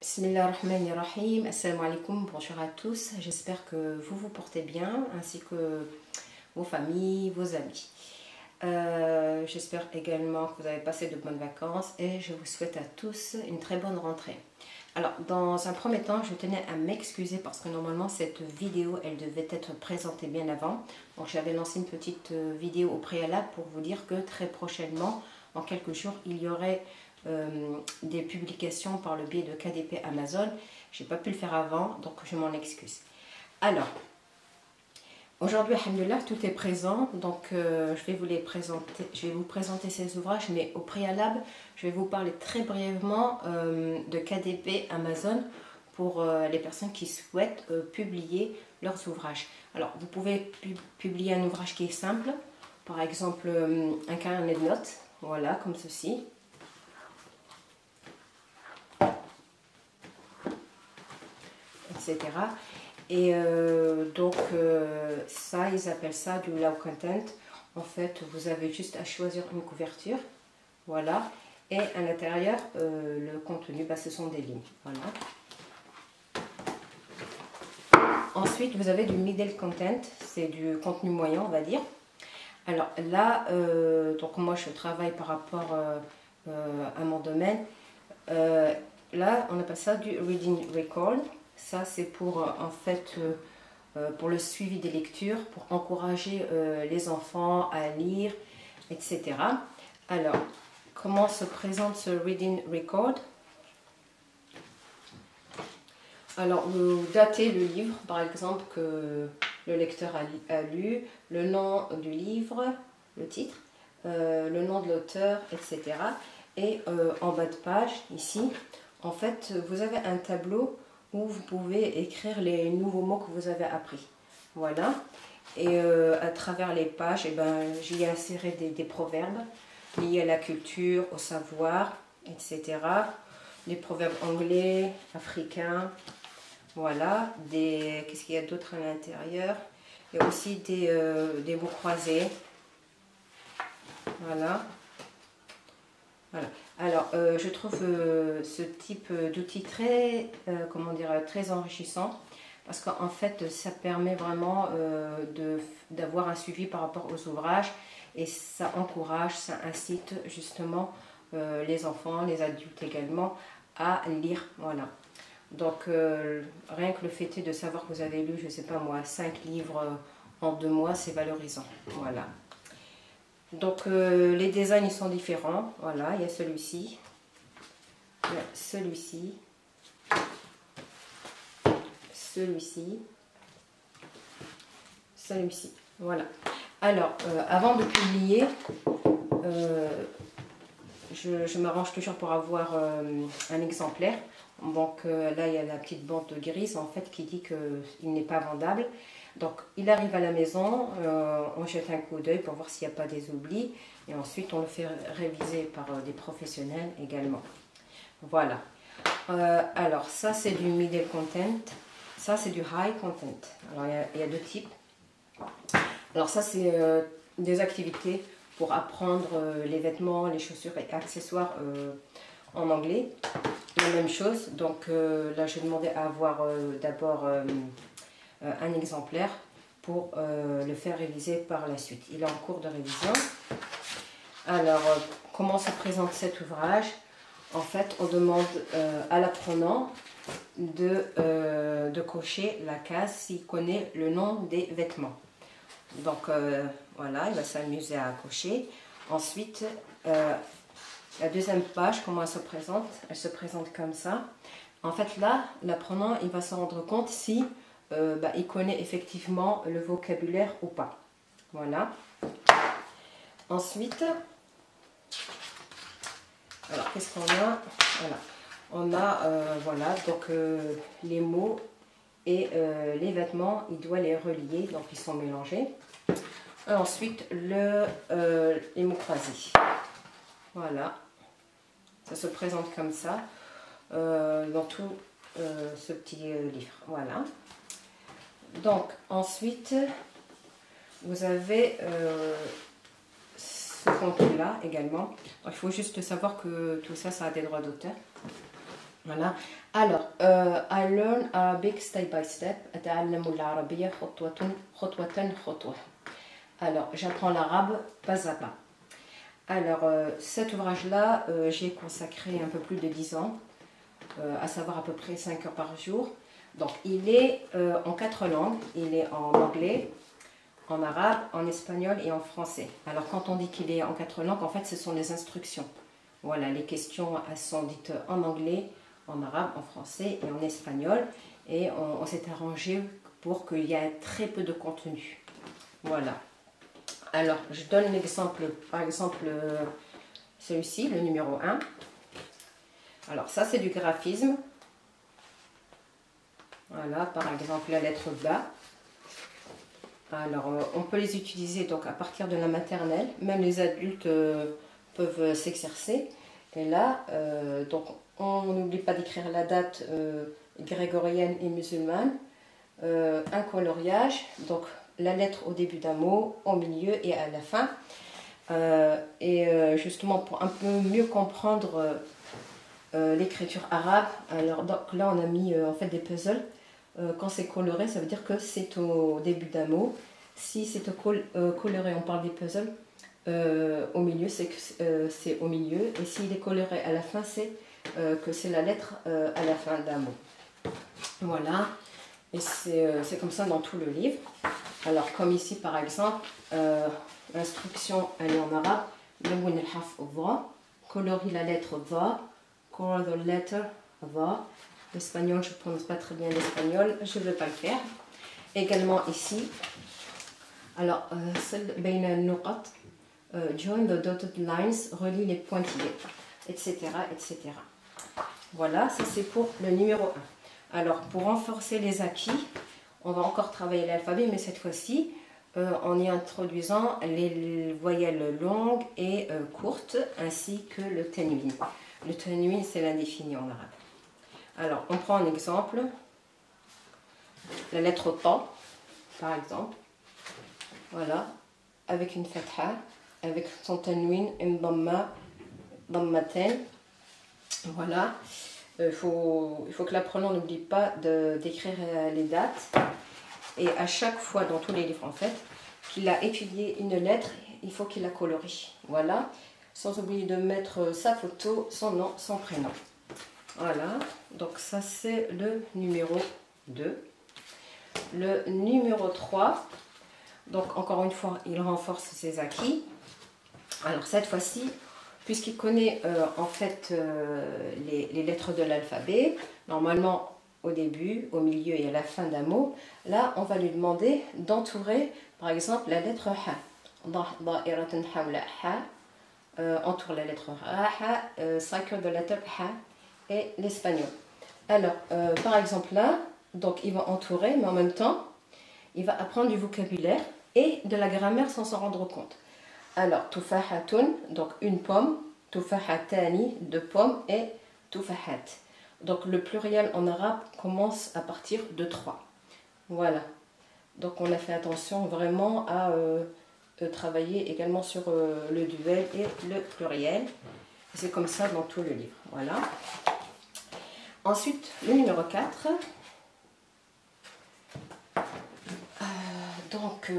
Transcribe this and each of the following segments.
Bismillahirrahmanirrahim, assalamu alaikum, bonjour à tous, j'espère que vous vous portez bien ainsi que vos familles, vos amis. J'espère également que vous avez passé de bonnes vacances et je vous souhaite à tous une très bonne rentrée. Alors dans un premier temps je tenais à m'excuser parce que normalement cette vidéo elle devait être présentée bien avant. Donc j'avais lancé une petite vidéo au préalable pour vous dire que très prochainement, en quelques jours, il y aurait des publications par le biais de KDP Amazon. J'ai pas pu le faire avant, donc je m'en excuse. Alors, aujourd'hui, alhamdoulilah, tout est présent, donc je vais vous présenter ces ouvrages, mais au préalable, je vais vous parler très brièvement de KDP Amazon pour les personnes qui souhaitent publier leurs ouvrages. Alors, vous pouvez publier un ouvrage qui est simple, par exemple un carnet de notes, voilà, comme ceci. Etc. Et donc ça, ils appellent ça du low content. En fait, vous avez juste à choisir une couverture, voilà, et à l'intérieur, le contenu, ce sont des lignes, voilà. Ensuite, vous avez du middle content, c'est du contenu moyen, on va dire. Alors là, donc moi je travaille par rapport à mon domaine. Là, on appelle ça du reading record. Ça, c'est pour en fait pour le suivi des lectures, pour encourager les enfants à lire, etc. Alors, comment se présente ce reading record? Alors, vous datez le livre, par exemple, que le lecteur a lu, le nom du livre, le titre, le nom de l'auteur, etc. Et en bas de page, ici, en fait, vous avez un tableau où vous pouvez écrire les nouveaux mots que vous avez appris. Voilà. Et à travers les pages, j'y ai inséré des proverbes liés à la culture, au savoir, etc. Des proverbes anglais, africains. Voilà. Qu'est-ce qu'il y a d'autre à l'intérieur? Il y a aussi des mots croisés. Voilà. Voilà. Alors, je trouve ce type d'outil très, très enrichissant parce qu'en fait, ça permet vraiment d'avoir un suivi par rapport aux ouvrages et ça encourage, ça incite justement les enfants, les adultes également à lire. Voilà. Donc, rien que le fait de savoir que vous avez lu, je ne sais pas moi, 5 livres en 2 mois, c'est valorisant. Voilà. Donc les designs ils sont différents, voilà, il y a celui-ci, il y a celui-ci, celui-ci, celui-ci, voilà. Alors, avant de publier, je m'arrange toujours pour avoir un exemplaire. Donc là, il y a la petite bande grise en fait qui dit qu'il n'est pas vendable. Donc il arrive à la maison, on jette un coup d'œil pour voir s'il n'y a pas des oublis. Et ensuite, on le fait réviser par des professionnels également. Voilà. Alors ça, c'est du middle content. Ça, c'est du high content. Alors il y a deux types. Alors ça, c'est des activités pour apprendre les vêtements, les chaussures et accessoires en anglais. La même chose, donc là je demandais à avoir d'abord un exemplaire pour le faire réviser par la suite. Il est en cours de révision. Alors, comment se présente cet ouvrage? En fait, on demande à l'apprenant de cocher la case s'il connaît le nom des vêtements. Donc voilà, il va s'amuser à cocher. Ensuite, la deuxième page, comment elle se présente? Elle se présente comme ça. En fait, là, l'apprenant, il va se rendre compte si il connaît effectivement le vocabulaire ou pas. Voilà. Ensuite, alors, qu'est-ce qu'on a? Voilà. On a, voilà, donc les mots et les vêtements, il doit les relier, donc ils sont mélangés. Et ensuite, les mots croisés. Voilà. Ça se présente comme ça dans tout ce petit livre. Voilà. Donc ensuite, vous avez ce contenu là également. Donc, il faut juste savoir que tout ça, ça a des droits d'auteur. Voilà. Alors, I learn Arabic step by step. أتعلم العربية خطوة خطوة. Alors, j'apprends l'arabe pas à pas. Alors, cet ouvrage-là, j'ai consacré un peu plus de 10 ans, à savoir à peu près 5 heures par jour. Donc, il est en 4 langues. Il est en anglais, en arabe, en espagnol et en français. Alors, quand on dit qu'il est en 4 langues, en fait, ce sont les instructions. Voilà, les questions, elles sont dites en anglais, en arabe, en français et en espagnol. Et on s'est arrangé pour qu'il y ait très peu de contenu. Voilà. Alors, je donne l'exemple, par exemple, celui-ci, le numéro 1. Alors, ça, c'est du graphisme. Voilà, par exemple, la lettre B. Alors, on peut les utiliser donc à partir de la maternelle. Même les adultes peuvent s'exercer. Et là, donc, on n'oublie pas d'écrire la date grégorienne et musulmane. Un coloriage, donc la lettre au début d'un mot, au milieu et à la fin. Justement, pour un peu mieux comprendre l'écriture arabe, alors donc là, on a mis en fait des puzzles. Quand c'est coloré, ça veut dire que c'est au début d'un mot. Si c'est coloré, on parle des puzzles. Au milieu, c'est que c'est au milieu. Et s'il est coloré à la fin, c'est que c'est la lettre à la fin d'un mot. Voilà. Et c'est comme ça dans tout le livre. Alors, comme ici, par exemple, l'instruction, elle est en arabe. Colorie la lettre va. Color the letter va. L'espagnol, je ne prononce pas très bien l'espagnol. Je ne vais pas le faire. Également ici. Alors, join the dotted lines, relie les pointillés, etc., etc. Voilà, ça c'est pour le numéro 1. Alors, pour renforcer les acquis, on va encore travailler l'alphabet, mais cette fois-ci, en y introduisant les voyelles longues et courtes, ainsi que le tanwin. Le tanwin, c'est l'indéfini en arabe. Alors, on prend un exemple. La lettre ta, par exemple. Voilà, avec une fatha, avec son tanwin, une dhamma, dhammaten. Voilà. Il faut que l'apprenant n'oublie pas d'écrire les dates. Et à chaque fois, dans tous les livres en fait, qu'il a étudié une lettre, il faut qu'il la colorie. Voilà. Sans oublier de mettre sa photo, son nom, son prénom. Voilà. Donc ça, c'est le numéro 2. Le numéro 3, donc encore une fois, il renforce ses acquis. Alors cette fois-ci, puisqu'il connaît en fait les lettres de l'alphabet, normalement au début, au milieu et à la fin d'un mot, là on va lui demander d'entourer par exemple la lettre Ha. Entoure la lettre Ha, cycle de la lettre Ha et l'espagnol. Alors par exemple là, donc il va entourer, mais en même temps, il va apprendre du vocabulaire et de la grammaire sans s'en rendre compte. Alors, tufahatun, donc une pomme, tufahatani, deux pommes, et tufahat. Donc le pluriel en arabe commence à partir de 3. Voilà. Donc on a fait attention vraiment à travailler également sur le duel et le pluriel. C'est comme ça dans tout le livre. Voilà. Ensuite, le numéro 4. Donc,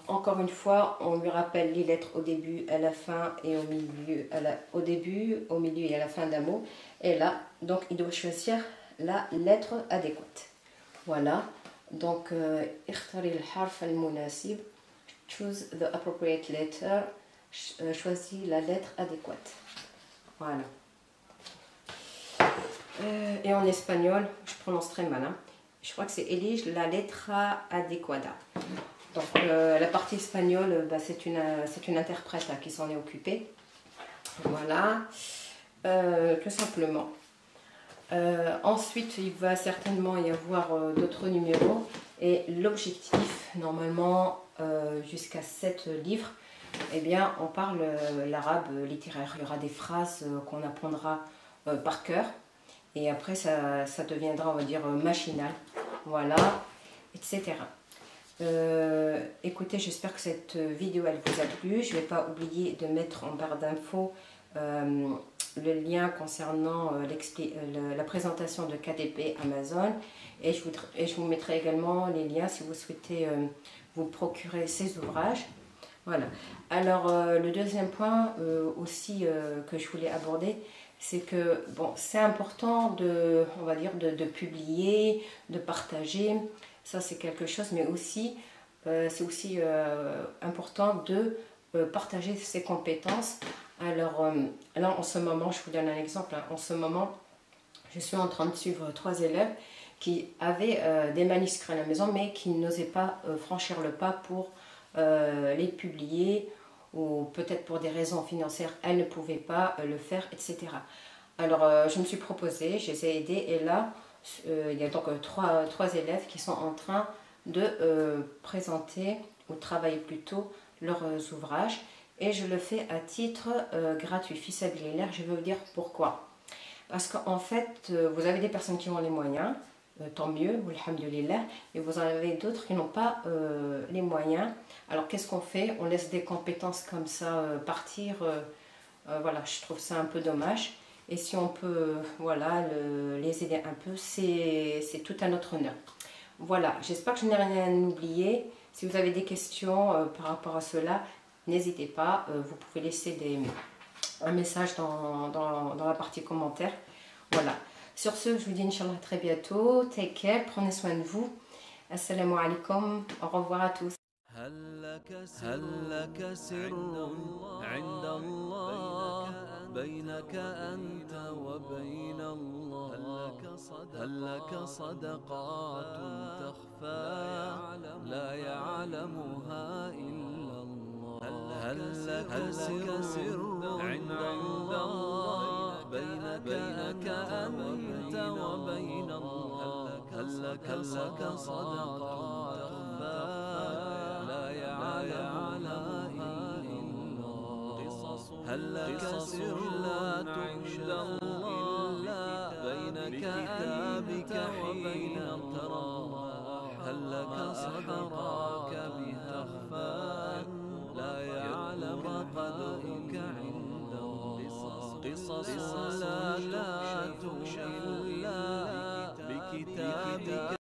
encore une fois, on lui rappelle les lettres au début, à la fin et au milieu, au début, au milieu et à la fin d'un mot. Et là, donc, il doit choisir la lettre adéquate. Voilà. Donc, choose the appropriate letter. Choisis la lettre adéquate. Voilà. Et en espagnol, je prononce très mal. Hein. Je crois que c'est elige la letra adecuada. Donc la partie espagnole, bah, c'est une interprète là, qui s'en est occupée. Voilà, tout simplement. Ensuite, il va certainement y avoir d'autres numéros. Et l'objectif, normalement, jusqu'à 7 livres, eh bien, on parle l'arabe littéraire. Il y aura des phrases qu'on apprendra par cœur. Et après, ça deviendra, on va dire, machinal. Voilà, etc. Écoutez, j'espère que cette vidéo elle vous a plu. Je ne vais pas oublier de mettre en barre d'infos le lien concernant la présentation de KDP Amazon, et je vous mettrai également les liens si vous souhaitez vous procurer ces ouvrages. Voilà. Alors le deuxième point aussi que je voulais aborder, c'est que bon, c'est important on va dire de publier, de partager, ça c'est quelque chose, mais aussi c'est aussi important de partager ses compétences. Alors là en ce moment, je vous donne un exemple, hein. En ce moment je suis en train de suivre 3 élèves qui avaient des manuscrits à la maison mais qui n'osaient pas franchir le pas pour les publier, ou peut-être pour des raisons financières elles ne pouvaient pas le faire, etc. Alors je me suis proposée, je les ai aidés, et là il y a donc trois élèves qui sont en train de présenter ou travailler plutôt leurs ouvrages, et je le fais à titre gratuit, fi sabilillah. Je vais vous dire pourquoi. Parce qu'en fait vous avez des personnes qui ont les moyens, tant mieux, alhamdoulilah, et vous en avez d'autres qui n'ont pas les moyens. Alors qu'est-ce qu'on fait? On laisse des compétences comme ça partir, voilà, je trouve ça un peu dommage. Et si on peut voilà, les aider un peu, c'est tout à notre honneur. Voilà, j'espère que je n'ai rien oublié. Si vous avez des questions par rapport à cela, n'hésitez pas, vous pouvez laisser un message dans la partie commentaires. Voilà. Sur ce, je vous dis Inch'Allah très bientôt. Take care, prenez soin de vous. Assalamu alaikum, au revoir à tous. هل لك سر عند الله بينك أنت وبين الله؟ هل لك صدقات تخفى لا يعلمها إلا الله؟ هل لك سر عند الله بينك أنت وبين الله؟ هل لك صدقات تخفى هل لك سر لا عند الله بين كتابك وبين ترى الله؟ هل لك صدقاك بتخفى لا يعلم قدرك عند الله؟ قصص لا تخشى إلا بكتابك